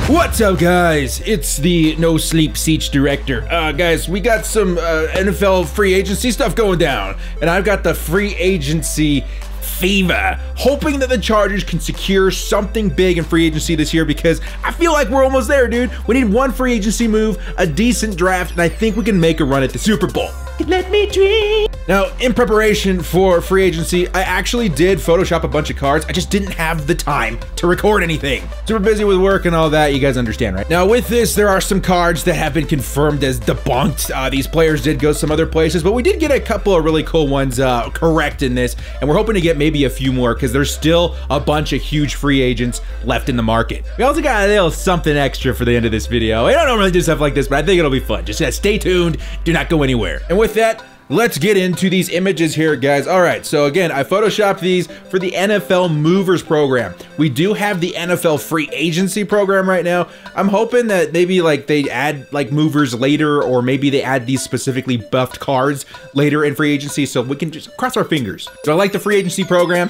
What's up, guys? It's the No Sleep Siege director. Guys, we got some NFL free agency stuff going down, and I've got the free agency fever, hoping that the Chargers can secure something big in free agency this year, because I feel like we're almost there, dude. We need one free agency move, a decent draft, and I think we can make a run at the Super Bowl. Let me dream. Now, in preparation for free agency, I actually did Photoshop a bunch of cards. I just didn't have the time to record anything. Super busy with work and all that, you guys understand, right? Now, with this, there are some cards that have been confirmed as debunked. These players did go some other places, but we did get a couple of really cool ones correct in this, and we're hoping to get maybe a few more, because there's still a bunch of huge free agents left in the market. We also got a little something extra for the end of this video. I don't normally do stuff like this, but I think it'll be fun. Just stay tuned, do not go anywhere. And with that, let's get into these images here, guys. All right, so again, I photoshopped these for the NFL Movers program. We do have the NFL Free Agency program right now. I'm hoping that maybe like they add like movers later, or maybe they add these specifically buffed cards later in free agency, so we can just cross our fingers. So I like the free agency program.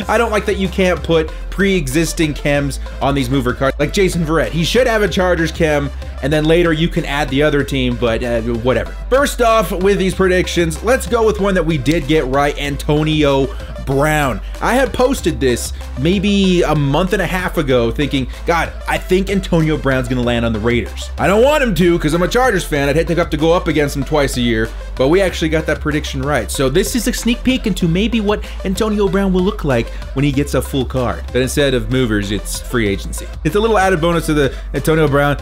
I don't like that you can't put pre-existing chems on these mover cards, like Jason Verrett. He should have a Chargers chem, and then later you can add the other team, but whatever. First off, with these predictions, let's go with one that we did get right, Antonio Brown. I had posted this maybe a month and a half ago thinking, God, I think Antonio Brown's gonna land on the Raiders. I don't want him to, because I'm a Chargers fan. I'd hate to have to go up against him twice a year, but we actually got that prediction right. So this is a sneak peek into maybe what Antonio Brown will look like when he gets a full card. But instead of movers, it's free agency. It's a little added bonus to the Antonio Brown.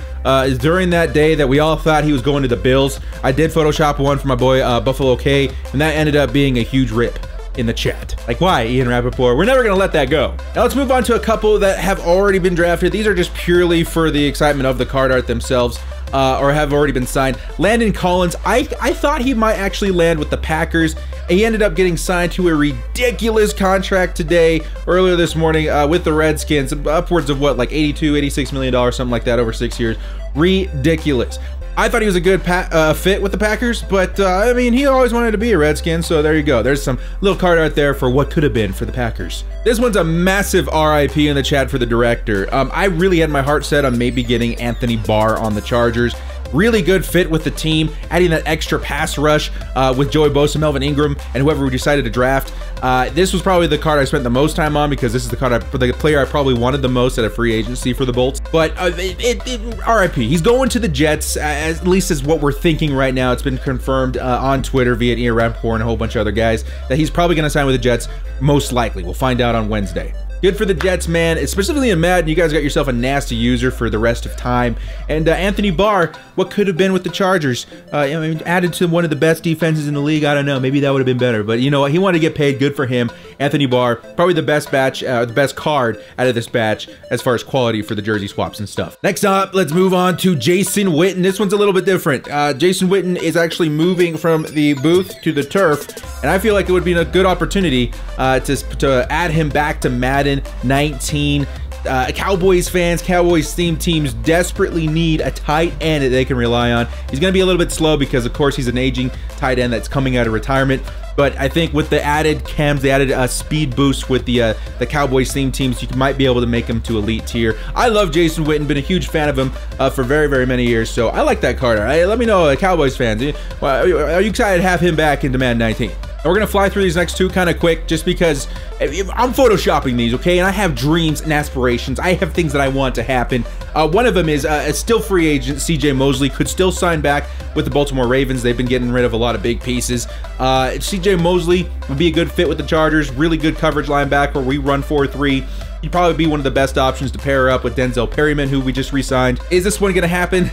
During that day that we all thought he was going to the Bills, I did Photoshop one for my boy Buffalo K, and that ended up being a huge rip in the chat. Like, why, Ian Rappaport? We're never gonna let that go. Now let's move on to a couple that have already been drafted. These are just purely for the excitement of the card art themselves, or have already been signed. Landon Collins, I thought he might actually land with the Packers. He ended up getting signed to a ridiculous contract today, earlier this morning, with the Redskins, upwards of what, like $86 million, something like that, over 6 years. Ridiculous. I thought he was a good fit with the Packers, but I mean, he always wanted to be a Redskin, so there you go. There's some little card art there for what could have been for the Packers. This one's a massive RIP in the chat for the director. I really had my heart set on maybe getting Anthony Barr on the Chargers. Really good fit with the team, adding that extra pass rush with Joey Bosa, Melvin Ingram, and whoever we decided to draft. This was probably the card I spent the most time on, because this is the card the player I probably wanted the most at a free agency for the Bolts. But RIP, he's going to the Jets, at least is what we're thinking right now. It's been confirmed on Twitter via Ian Rappaport and a whole bunch of other guys that he's probably going to sign with the Jets, most likely. We'll find out on Wednesday. Good for the Jets, man. Specifically in Madden, you guys got yourself a nasty user for the rest of time. And Anthony Barr, what could have been with the Chargers? I mean, added to one of the best defenses in the league. I don't know. Maybe that would have been better. But you know what? He wanted to get paid. Good for him. Anthony Barr, probably the best batch, the best card out of this batch as far as quality for the jersey swaps and stuff. Next up, let's move on to Jason Witten. This one's a little bit different. Jason Witten is actually moving from the booth to the turf, and I feel like it would be a good opportunity to add him back to Madden 19. Cowboys fans, Cowboys themed teams desperately need a tight end that they can rely on. He's going to be a little bit slow because, of course, he's an aging tight end that's coming out of retirement. But I think with the added chems, the added speed boost with the Cowboys themed teams, you might be able to make him to elite tier. I love Jason Witten, been a huge fan of him for very, very many years. So I like that card. Let me know, Cowboys fans, are you excited to have him back into Madden 19? And we're gonna fly through these next two kind of quick, just because I'm photoshopping these, okay? And I have dreams and aspirations. I have things that I want to happen. One of them is a still free agent, CJ Mosley, could still sign back with the Baltimore Ravens. They've been getting rid of a lot of big pieces. CJ Mosley would be a good fit with the Chargers. Really good coverage linebacker. We run 4-3. He'd probably be one of the best options to pair up with Denzel Perryman, who we just re-signed. Is this one gonna happen?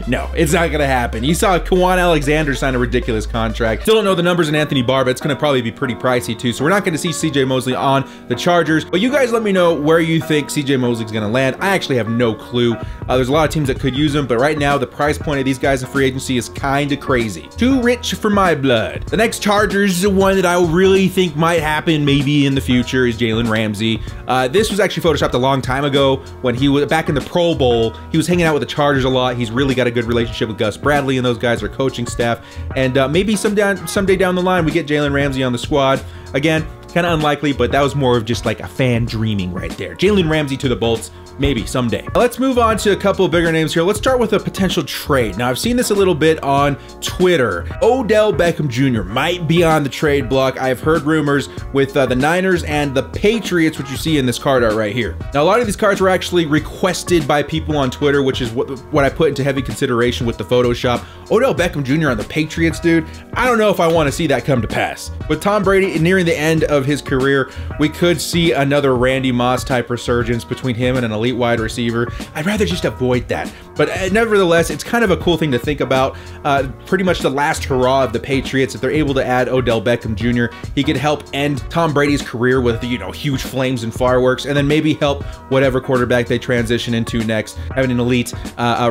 No, it's not gonna happen. You saw Kwan Alexander sign a ridiculous contract. Still don't know the numbers in Anthony Barr, but it's gonna probably be pretty pricey too. So we're not gonna see CJ Mosley on the Chargers. But you guys let me know where you think CJ Mosley's gonna land. I actually have no clue. There's a lot of teams that could use him, but right now the price point of these guys in free agency is kind of crazy. Too rich for my blood. The next Chargers, the one that I really think might happen maybe in the future, is Jalen Ramsey. This was actually photoshopped a long time ago when he was back in the Pro Bowl. He was hanging out with the Chargers a lot. He's really got a good relationship with Gus Bradley and those guys, are coaching staff, and maybe someday down the line we get Jalen Ramsey on the squad. Again, Kind of unlikely, but that was more of just like a fan dreaming right there. Jalen Ramsey to the Bolts, maybe someday. Let's move on to a couple of bigger names here. Let's start with a potential trade. Now, I've seen this a little bit on Twitter. Odell Beckham Jr. might be on the trade block. I've heard rumors with the Niners and the Patriots, which you see in this card art right here. Now, a lot of these cards were actually requested by people on Twitter, which is what I put into heavy consideration with the Photoshop. Odell Beckham Jr. on the Patriots, dude. I don't know if I want to see that come to pass. With Tom Brady nearing the end of his career, we could see another Randy Moss type resurgence between him and an elite wide receiver. I'd rather just avoid that. But nevertheless, it's kind of a cool thing to think about. Pretty much the last hurrah of the Patriots. If they're able to add Odell Beckham Jr., he could help end Tom Brady's career with, you know, huge flames and fireworks, and then maybe help whatever quarterback they transition into next, having an elite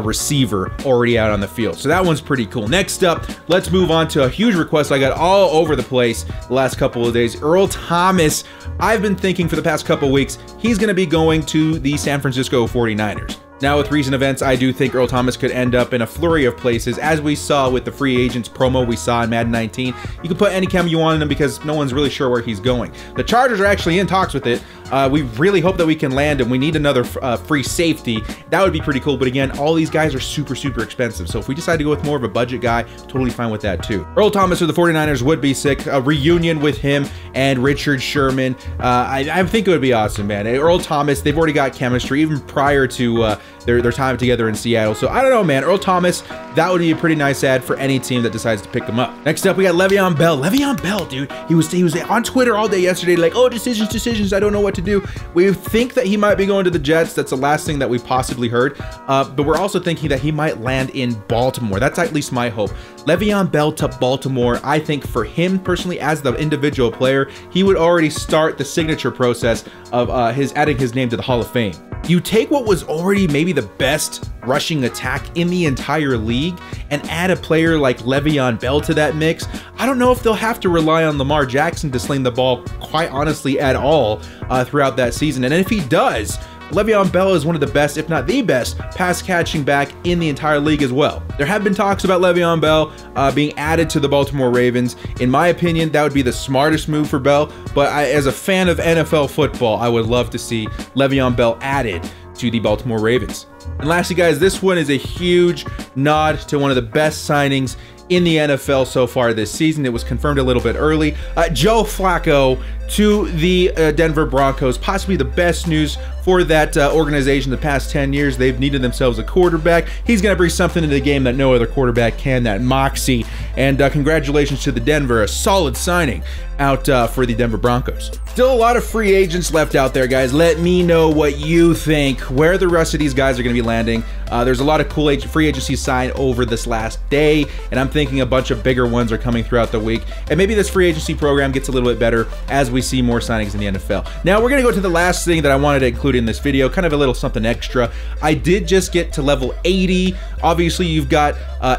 receiver already out on the field. So that one's pretty cool. Next up, let's move on to a huge request I got all over the place the last couple of days. Earl Thomas. I've been thinking for the past couple of weeks, he's going to be going to the San Francisco 49ers. Now, with recent events, I do think Earl Thomas could end up in a flurry of places, as we saw with the free agents promo we saw in Madden 19. You can put any chem you want in him because no one's really sure where he's going. The Chargers are actually in talks with it. We really hope that we can land him. We need another free safety. That would be pretty cool. But again, all these guys are super, super expensive. So if we decide to go with more of a budget guy, totally fine with that too. Earl Thomas for the 49ers would be sick. A reunion with him and Richard Sherman. I think it would be awesome, man. Earl Thomas, they've already got chemistry even prior to their time together in Seattle. So I don't know, man. Earl Thomas, that would be a pretty nice ad for any team that decides to pick him up. Next up, we got Le'Veon Bell. Le'Veon Bell, dude. He was on Twitter all day yesterday, like, oh, decisions. I don't know what to do. We think that he might be going to the Jets. That's the last thing that we possibly heard. But we're also thinking that he might land in Baltimore. That's at least my hope. Le'Veon Bell to Baltimore. I think for him personally, as the individual player, he would already start the signature process of adding his name to the Hall of Fame. You take what was already maybe the best rushing attack in the entire league and add a player like Le'Veon Bell to that mix. I don't know if they'll have to rely on Lamar Jackson to sling the ball, quite honestly, at all throughout that season. And if he does, Le'Veon Bell is one of the best, if not the best, pass catching back in the entire league as well. There have been talks about Le'Veon Bell being added to the Baltimore Ravens. In my opinion, that would be the smartest move for Bell, but as a fan of NFL football, I would love to see Le'Veon Bell added to the Baltimore Ravens. And lastly, guys, this one is a huge nod to one of the best signings in the NFL so far this season. It was confirmed a little bit early. Joe Flacco to the Denver Broncos, possibly the best news for that organization the past 10 years. They've needed themselves a quarterback. He's going to bring something to the game that no other quarterback can, that moxie. And congratulations to the Denver, a solid signing out for the Denver Broncos. Still a lot of free agents left out there, guys. Let me know what you think, where the rest of these guys are going to be landing. There's a lot of cool free agency signed over this last day, and I'm thinking a bunch of bigger ones are coming throughout the week. And maybe this free agency program gets a little bit better as we see more signings in the NFL. Now, we're going to go to the last thing that I wanted to include in this video, kind of a little something extra. I did just get to level 80. Obviously, you've got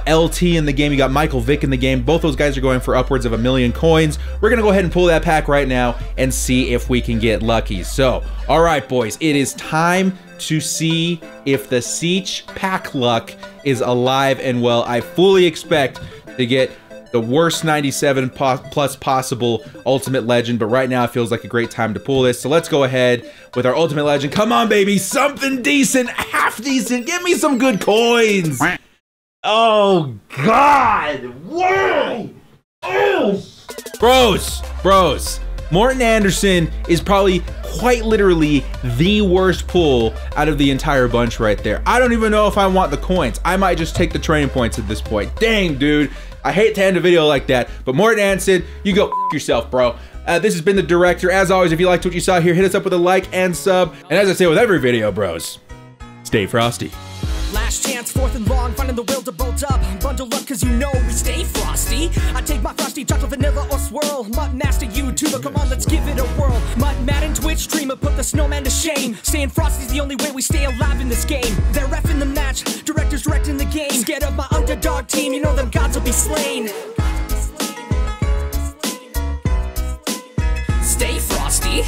LT in the game. You got Michael Vick in the game. Both those guys are going for upwards of 1 million coins. We're going to go ahead and pull that pack right now and see if we can get lucky. So, all right, boys, it is time to see if the Siege pack luck is alive and well. I fully expect to get the worst 97 plus possible Ultimate Legend, but right now it feels like a great time to pull this. So let's go ahead with our Ultimate Legend. Come on, baby, something decent, half decent. Give me some good coins. Oh, God, why? Oh. Bros. Morton Anderson is probably quite literally the worst pull out of the entire bunch right there. I don't even know if I want the coins. I might just take the training points at this point. Dang, dude. I hate to end a video like that, but Morton Anderson, you go f yourself, bro. This has been the Director. As always, if you liked what you saw here, hit us up with a like and sub. And as I say with every video, bros, stay frosty. Last chance, 4th and long, finding the will to bolt up. Bundle up, cause you know we stay frosty. I take my frosty chocolate, vanilla, or swirl. Mutt master YouTuber, come on, let's give it a whirl. Mutt Madden Twitch streamer, put the snowman to shame. Staying frosty's the only way we stay alive in this game. They're reffing the match, directors directing the game. Scared of my underdog team, you know them gods will be slain. Stay frosty.